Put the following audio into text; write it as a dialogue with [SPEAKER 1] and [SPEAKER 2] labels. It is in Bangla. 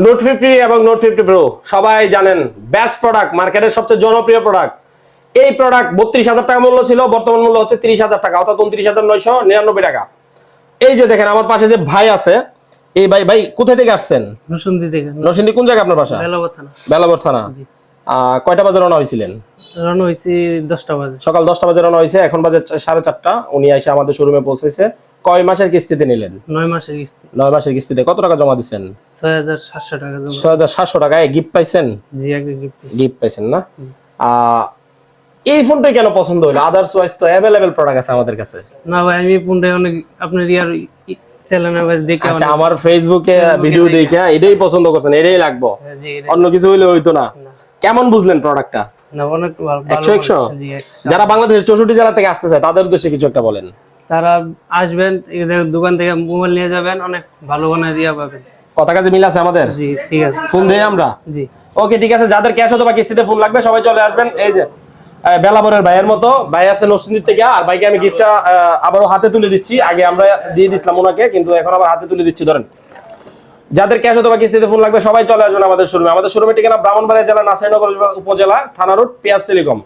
[SPEAKER 1] নোট 50 এবং নোট 50 প্রো সবাই জানেন বেস্ট প্রোডাক্ট, মার্কেটের সবচেয়ে জনপ্রিয় প্রোডাক্ট। এই প্রোডাক্ট 32,000 টাকা মূল্য ছিল, বর্তমান মূল্য হচ্ছে 30,000 টাকা, অর্থাৎ 29,999 টাকা। এই যে দেখেন আমার পাশে যে ভাই আছে, এই ভাই কোথা থেকে আসছেন?
[SPEAKER 2] নরসিংদী থেকে।
[SPEAKER 1] নরসিংদী কোন জায়গা আপনার বাসা?
[SPEAKER 2] বেলাবর থানা।
[SPEAKER 1] বেলাবর থানা। কয়টা বাজে রওনা হয়েছিলেন?
[SPEAKER 2] রওনা হয়েছি 10টা বাজে।
[SPEAKER 1] সকাল 10টা বাজে রওনা হয়েছে, এখন বাজে 4:30। উনি এসে আমাদের শোরুমে পৌঁছেছে। কয় মাসের কিস্তিতে নিলেন?
[SPEAKER 2] 9 মাসের কিস্তি।
[SPEAKER 1] 9 মাসের কিস্তিতে কত টাকা জমা দিচ্ছেন?
[SPEAKER 2] 6,700 টাকা জমা।
[SPEAKER 1] 6,700 টাকায় গিফট পাইছেন?
[SPEAKER 2] জি, আগে
[SPEAKER 1] গিফট পাইছেন না? এই ফোনটাই কেন পছন্দ হলো? আদার্স ওয়াইজ তো অ্যাভেলেবেল প্রোডাক্ট আছে আমাদের কাছে।
[SPEAKER 2] না ভাই, আমি ফোনটা অনেক আপনার ইয়ার চ্যানেলে দেখে,
[SPEAKER 1] আচ্ছা, আমার ফেসবুকে ভিডিও দেখে এটাই পছন্দ করছেন, এটাই লাগবে,
[SPEAKER 2] জি
[SPEAKER 1] অন্য কিছু হইলে হইতো না। কেমন বুঝলেন প্রোডাক্টটা?
[SPEAKER 2] না, অনেক ভালো।
[SPEAKER 1] 100
[SPEAKER 2] জি,
[SPEAKER 1] যারা বাংলাদেশের 64 জেলা থেকে আসতে চায় তাদের উদ্দেশ্যে কিছু একটা বলেন।
[SPEAKER 2] তারা আসবেন, এদের দোকান থেকে মোবাইল নিয়ে যাবেন, অনেক ভালো মানের ইয়া পাবেন।
[SPEAKER 1] কথা কাজে মিল আছে আমাদের?
[SPEAKER 2] জি, ঠিক আছে।
[SPEAKER 1] ফোন দেই আমরা?
[SPEAKER 2] জি,
[SPEAKER 1] ওকে, ঠিক আছে। যাদের ক্যাশ অথবা কিস্তিতে ফোন লাগবে সবাই চলে আসবেন। এই যে বেলাবরের ভাইয়ের মতো ভাই আসছে নরসিংদী থেকে, আর ভাইকে আমি গিফটটা আবারও হাতে তুলে দিচ্ছি। আগে আমরা দিয়ে দিছিলাম ওনাকে, কিন্তু এখন আবার হাতে তুলে দিচ্ছি। ধরেন, যাদের ক্যাশ অথবা কিস্তিতে ফোন লাগবে সবাই চলে আসবেন আমাদের শোরুমে। আমাদের শোরুমের ঠিকানা ব্রাহ্মণবাড়িয়া জেলা, নাসিরনগর উপজেলা, থানা রোড, পেঁয়াজ টেলিকম।